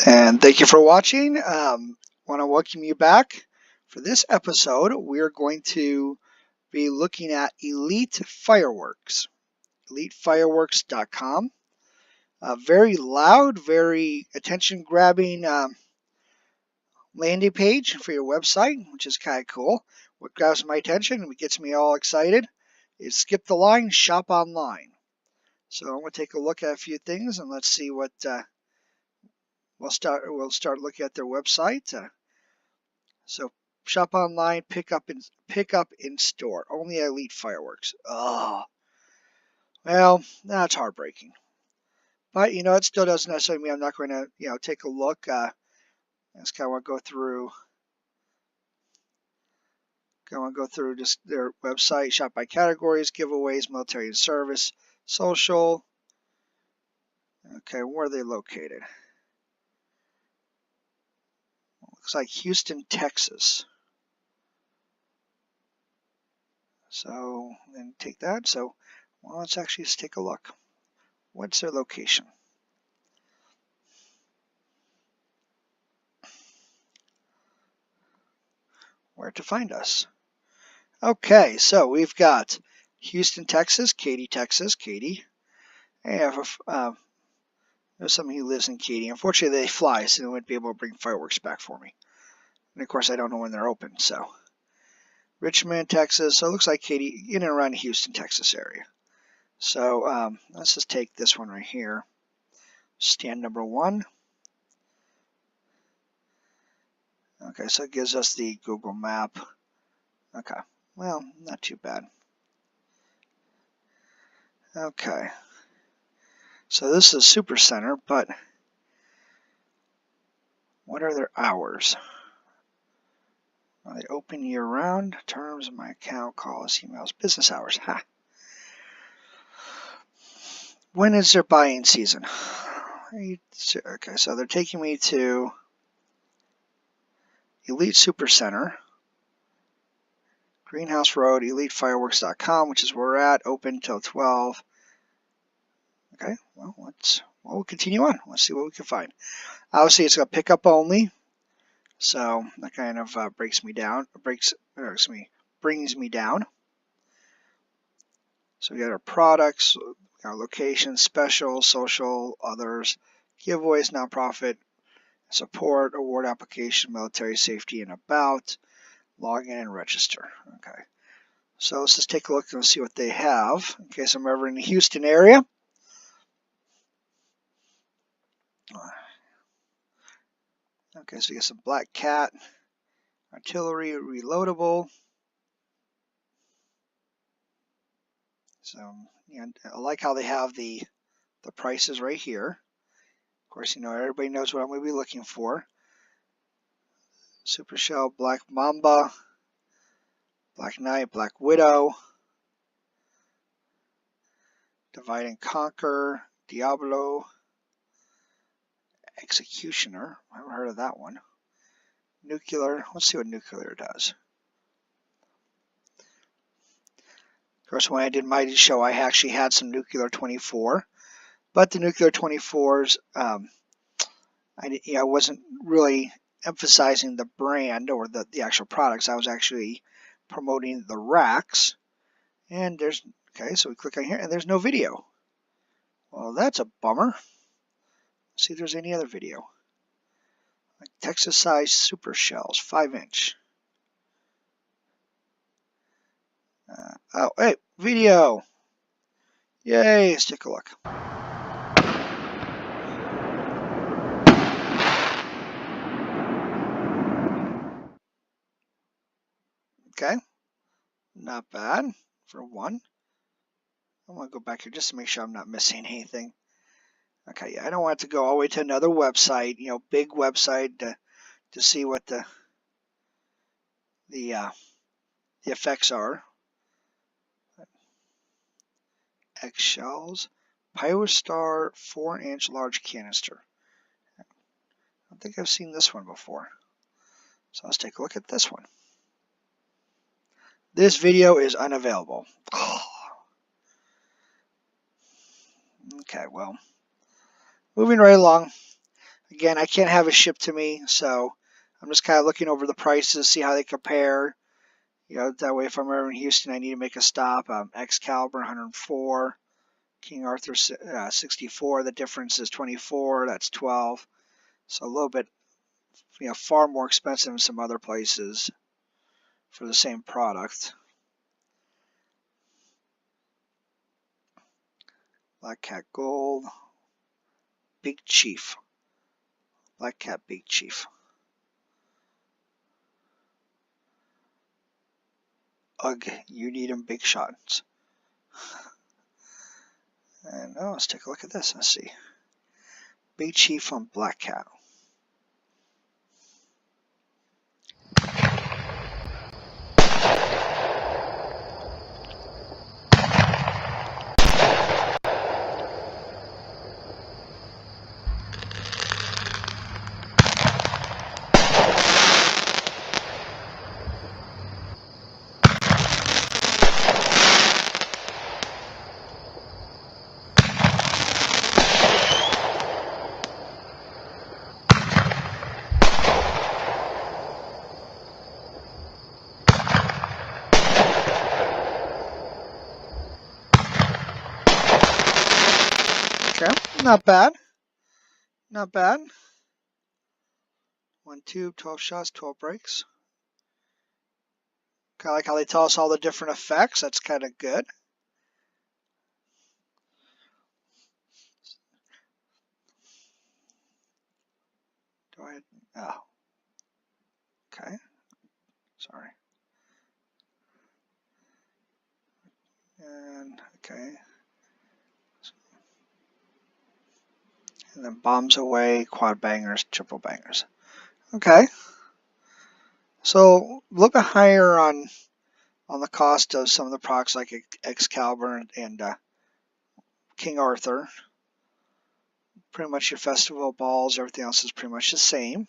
And thank you for watching. Want to welcome you back. For this episode, we're going to be looking at Elite Fireworks, elitefireworks.com. A very loud, very attention-grabbing landing page for your website, which is kind of cool. What grabs my attention and gets me all excited is skip the line, shop online. So I'm going to take a look at a few things and let's see what we'll start looking at their website. So shop online, pick up in store. Only Elite Fireworks. Oh, well, that's heartbreaking. But it still doesn't necessarily mean I'm not going to take a look. I just kind of want to go through just their website, shop by categories, giveaways, military and service, social. Okay, where are they located? Looks like Houston, Texas. So then take that. So well, let's actually just take a look. What's their location? Where to find us? Okay, so we've got Houston, Texas, Katy, Texas, Katy. I have there's somebody who lives in Katy. Unfortunately, they fly, so they wouldn't be able to bring fireworks back for me. And of course, I don't know when they're open. So Richmond, Texas. So it looks like Katy, in and around the Houston, Texas area. So let's just take this one right here. Stand number 1. Okay, so it gives us the Google map. Okay, well, not too bad. Okay, so this is Super Center, but what are their hours? Are they open year-round? Terms of my account, calls, emails, business hours. Ha. When is their buying season? Okay, so they're taking me to Elite Super Center, Greenhouse Road, elitefireworks.com, which is where we're at, open till 12. Okay, well, we'll continue on. Let's see what we can find. Obviously, it's got pickup only, so that kind of brings me down. So we got our products, our locations, special, social, others, giveaways, nonprofit, support, award application, military safety, and about. Log in and register. Okay, so let's just take a look and see what they have in case I'm ever in the Houston area. Okay, so we got some Black Cat, artillery, reloadable. So I like how they have the prices right here. Of course, everybody knows what I'm going to be looking for. Super Shell, Black Mamba, Black Knight, Black Widow, Divide and Conquer, Diablo, Executioner. I haven't heard of that one. Nuclear. Let's see what Nuclear does. Of course, when I did my show, I actually had some Nuclear 24, but the Nuclear 24s, I wasn't really emphasizing the brand or the actual products. I was actually promoting the racks. And okay, so we click on here, and there's no video. Well, that's a bummer. Let's see if there's any other video. Like Texas size super shells, 5-inch. Oh, hey, video. Yay, let's take a look. Okay, not bad for one. I want to go back here just to make sure I'm not missing anything. Okay, yeah, I don't want to go all the way to another website, big website to see what the effects are. Eggshells, Pyrostar 4-inch large canister. I don't think I've seen this one before. So let's take a look at this one. This video is unavailable. Okay, well, moving right along. Again, I can't have it shipped to me, so I'm just kind of looking over the prices, see how they compare. You know, that way if I'm ever in Houston, I need to make a stop. Excalibur 104, King Arthur 64. The difference is 24. That's 12. So a little bit, you know, far more expensive than some other places for the same product. Black Cat Gold, Big Chief. Black Cat Big Chief. Ugh, you need them big shots. And oh, let's take a look at this. Let's see. Big Chief on Black Cat. Okay, not bad. Not bad. 1 tube, 12 shots, 12 breaks. Kind of like how they tell us all the different effects. That's kind of good. Do I? Oh. Okay. Sorry. And okay. And then bombs away, quad bangers, triple bangers. Okay. So a little bit higher on the cost of some of the products like Excalibur and King Arthur. Pretty much your festival balls, everything else is pretty much the same.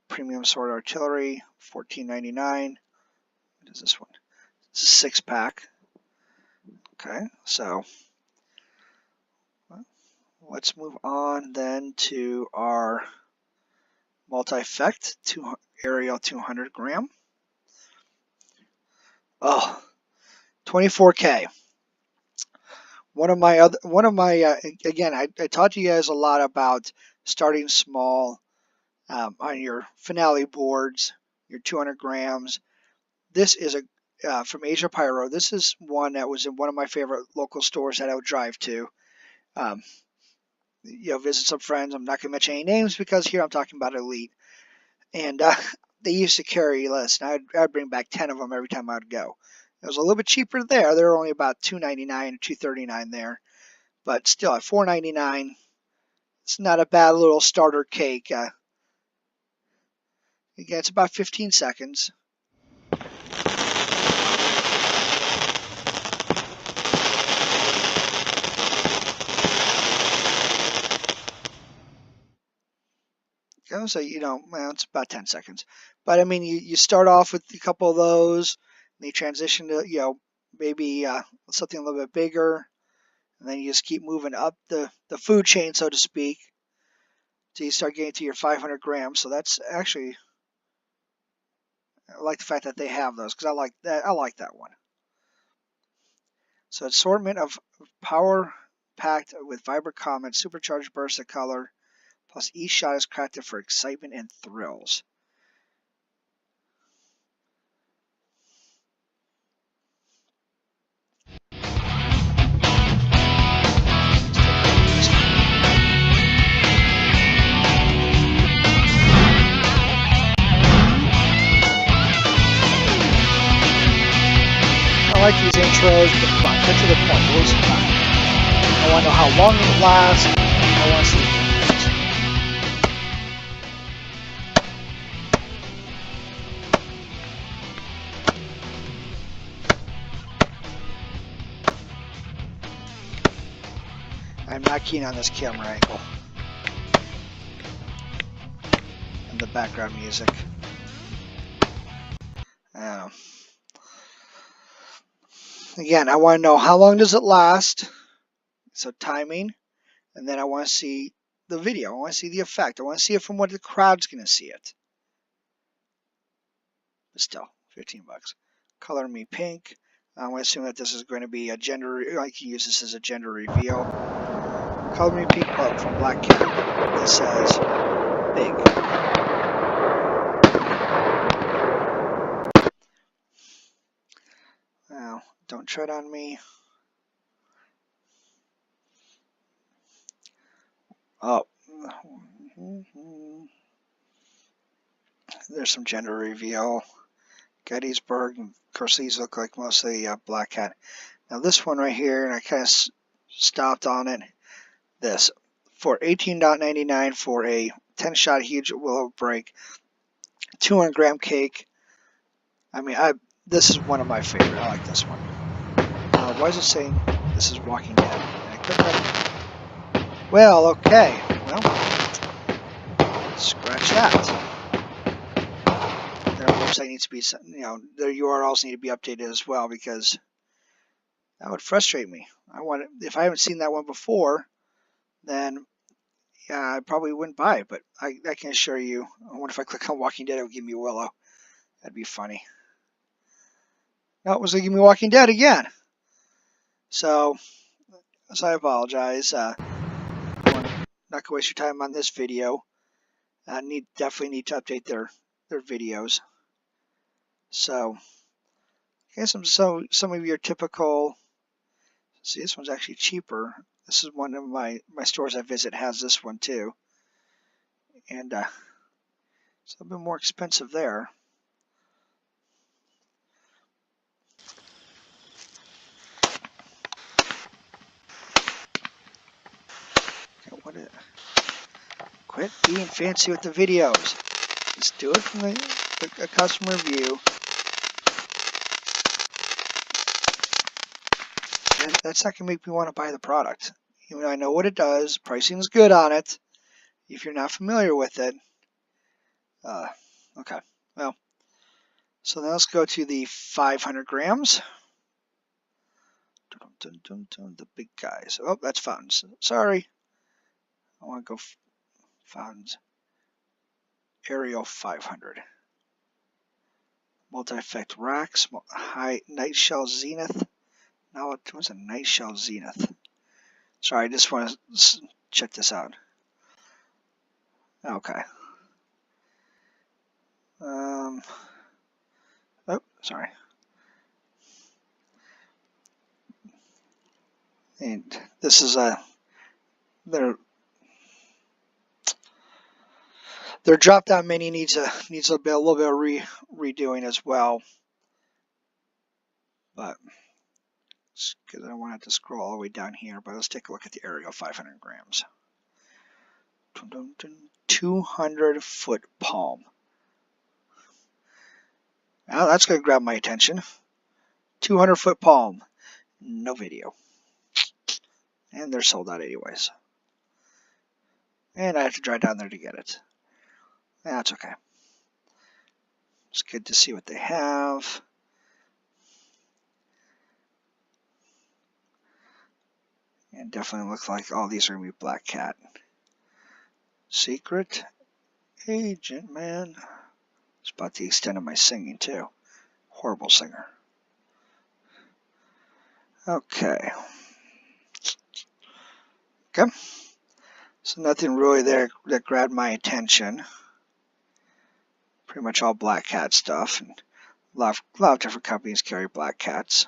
Premium Sword Artillery, $14.99. What is this one? It's a 6-pack. Okay, so let's move on then to our multi-effect aerial 200 gram. Oh, 24K. One of my again, I taught you guys a lot about starting small on your finale boards, your 200 grams. This is from Asia Pyro. This is one that was in one of my favorite local stores that I would drive to. Visit some friends. I'm not going to mention any names because here I'm talking about Elite. And they used to carry lists. And I'd bring back 10 of them every time I'd go. It was a little bit cheaper there. They were only about $2.99 or $2.39 there. But still, at $4.99, it's not a bad little starter cake. Again, it's about 15 seconds. So, well, it's about 10 seconds. But, I mean, you start off with a couple of those, and you transition to, maybe something a little bit bigger, and then you just keep moving up the food chain, so to speak, till you start getting to your 500 grams. So that's actually, I like the fact that they have those, because I like that one. So assortment of power packed with vibrant comments, supercharged bursts of color, plus each shot is crafted for excitement and thrills. I like these intros, but come on, get to the point. Waste of time. I want to know how long it lasts. I want to see. I'm not keen on this camera angle and the background music. Again, I want to know how long does it last. So timing, and then I want to see the video. I want to see the effect. I want to see it from what the crowd's going to see it. But still, 15 bucks. Color Me Pink. I'm going to assume that this is going to be a gender. I can use this as a gender reveal. Color Me Pink from Black Cat. This says big. Now, don't tread on me. Oh. There's some gender reveal. Gettysburg. Of course, these look like mostly Black Cat. Now this one right here, and I kind of stopped on it. This for $18.99 for a 10-shot huge willow break, 200-gram cake. I mean, this is one of my favorite. I like this one. Why is it saying this is Walking Dead? I couldn't. Well, okay. Well, scratch that. Their website needs to be, their URLs need to be updated as well, because that would frustrate me. If I haven't seen that one before, then yeah, I probably wouldn't buy it. But I can assure you, I wonder if I click on Walking Dead, it would give me Willow. That'd be funny. No, it was going to give me Walking Dead again. So I apologize. I'm not going to waste your time on this video. Definitely need to update their videos. So I guess some of your typical. See, this one's actually cheaper. This is one of my stores I visit has this one too, and it's a bit more expensive there. Okay, quit being fancy with the videos. Just do it from a customer view. And that's not going to make me want to buy the product. Even though I know what it does, pricing is good on it. If you're not familiar with it, okay. Well, so now let's go to the 500 grams. The big guys. Oh, that's fountains. Sorry. I want to go fountains. Aerial 500. Multi-effect racks. High night shell zenith. Now it was a night shell zenith. Sorry, I just want to check this out. Okay. Oh, sorry. And this is their drop down menu needs a little bit of redoing as well. But because I don't want to have to scroll all the way down here. But let's take a look at the aerial 500 grams. 200-foot palm. Now that's going to grab my attention. 200-foot palm. No video. And they're sold out anyways. And I have to drive down there to get it. That's okay. It's good to see what they have. And definitely look like all these are going to be Black Cat. Secret Agent, man. It's about the extent of my singing, too. Horrible singer. Okay. Okay. So nothing really there that grabbed my attention. Pretty much all Black Cat stuff. And a lot of different companies carry Black Cats.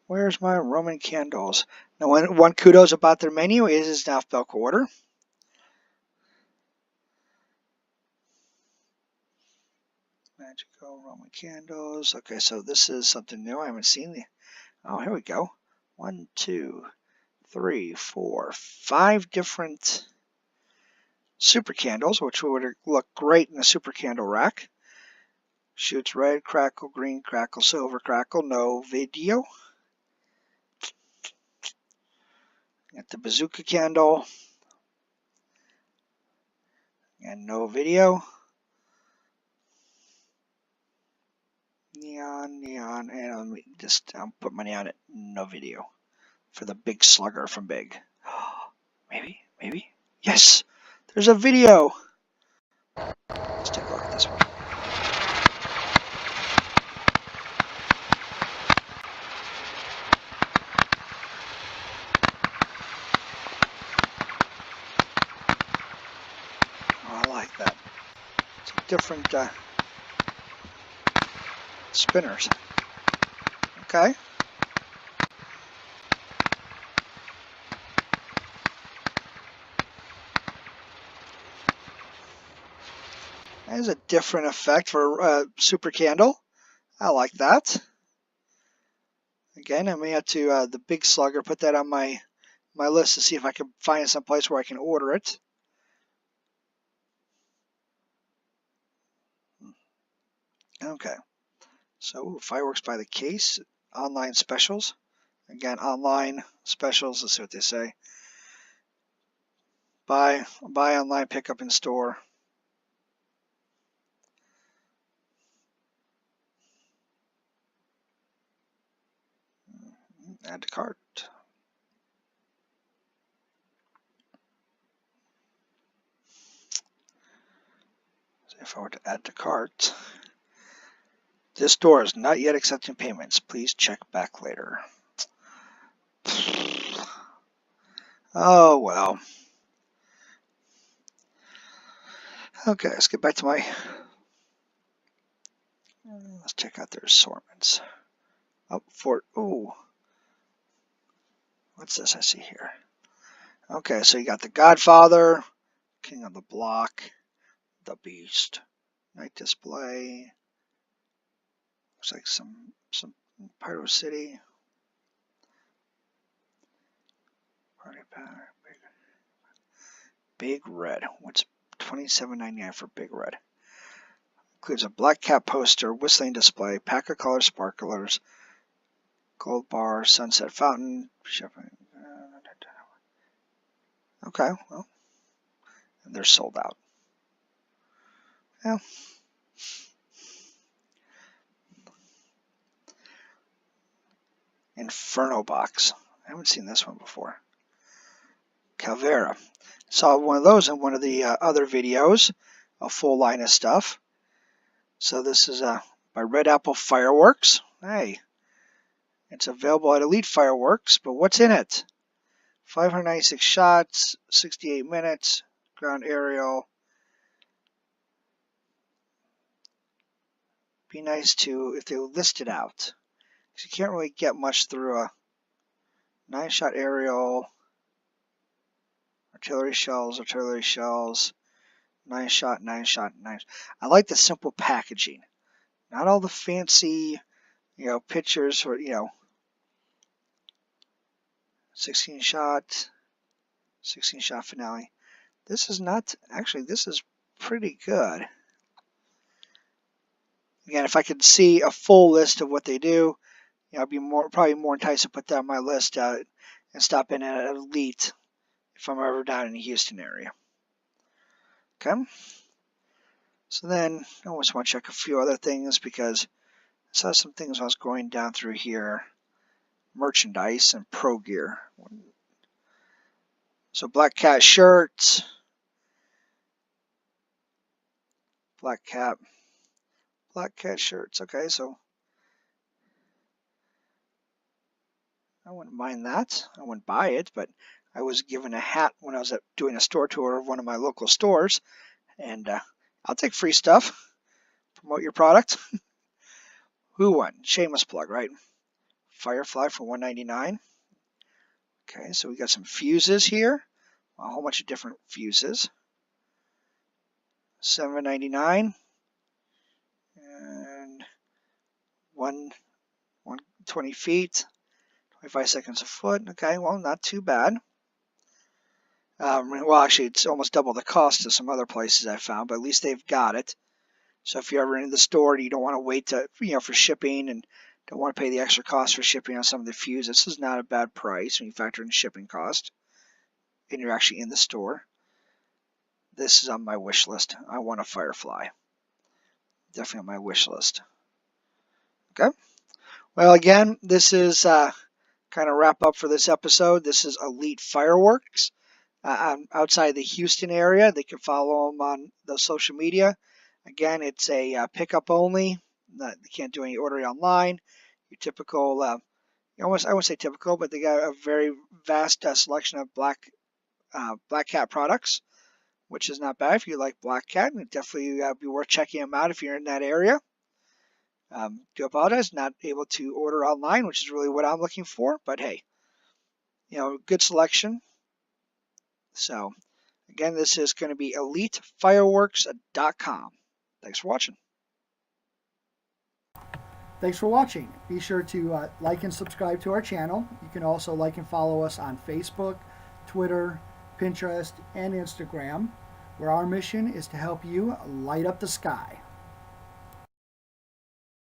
Where's my Roman candles? Now, one kudos about their menu is it's in alphabetical order. Magical Roman candles. Okay, so this is something new. I haven't seen. Oh, here we go. 1, 2, 3, 4, 5 different super candles, which would look great in a super candle rack. Shoots red, crackle, green, crackle, silver, crackle. No video. Got the bazooka candle. And no video. Neon, and let me just put money on it. No video. For the big slugger from Big. Maybe. Yes! There's a video. Let's take a look at this one. Oh, I like that. It's different spinners. Okay. There's a different effect for super candle. I like that. Again, I may have to the big slugger, put that on my list to see if I can find some place where I can order it. Okay. So fireworks by the case, online specials. Again, online specials. Let's see what they say. Buy online, pick up in store. Add to cart. So if I were to add to cart, this store is not yet accepting payments. Please check back later. Oh well. Okay, let's get back to my. Let's check out their assortments. Oh, what's this I see here? Okay, so you got the Godfather, King of the Block, the Beast, Night Display. Looks like some Pyro City. Party Pack. Big Red. What's $27.99 for Big Red? Includes a black cat poster, whistling display, pack of color sparklers, gold bar, sunset fountain, shipping. Okay, well, and they're sold out. Yeah. Inferno box. I haven't seen this one before. Calvera. Saw one of those in one of the other videos. A full line of stuff. So this is by Red Apple Fireworks. Hey, it's available at Elite Fireworks, but what's in it? 596 shots, 68 minutes, ground aerial. Be nice to if they list it out. Because you can't really get much through a 9-shot aerial, artillery shells, 9-shot, 9-shot, 9. I like the simple packaging. Not all the fancy, pictures or, 16 shot finale. This is not, actually, this is pretty good. Again, if I could see a full list of what they do, I'd be probably more enticed to put that on my list and stop in at Elite if I'm ever down in the Houston area. Okay. So then I always want to check a few other things because I saw some things when I was going down through here. Merchandise and pro gear. So Black Cat shirts. Black Cat shirts. Okay, so I wouldn't mind that. I wouldn't buy it, but I was given a hat when I was doing a store tour of one of my local stores, and I'll take free stuff. Promote your product. Who won? Shameless plug, right? Firefly for $1.99. Okay, so we got some fuses here. A whole bunch of different fuses. $7.99 and 120 feet, 25 seconds a foot. Okay, well, not too bad. Well, actually, it's almost double the cost of some other places I found, but at least they've got it. So if you're ever in the store and you don't want to wait for shipping and don't want to pay the extra cost for shipping on some of the fuses, this is not a bad price when you factor in shipping cost and you're actually in the store. This is on my wish list. I want a Firefly. Definitely on my wish list. Okay. Well, again, this is kind of wrap up for this episode. This is Elite Fireworks. outside the Houston area, they can follow them on the social media. Again, it's a pickup only. They can't do any ordering online. Your typical, I won't say typical, but they got a very vast selection of black cat products, which is not bad if you like black cat. And definitely be worth checking them out if you're in that area. Do apologize, not able to order online, which is really what I'm looking for. But hey, good selection. So again, this is going to be EliteFireworks.com. Thanks for watching. Thanks for watching. Be sure to like and subscribe to our channel. You can also like and follow us on Facebook, Twitter, Pinterest, and Instagram, where our mission is to help you light up the sky.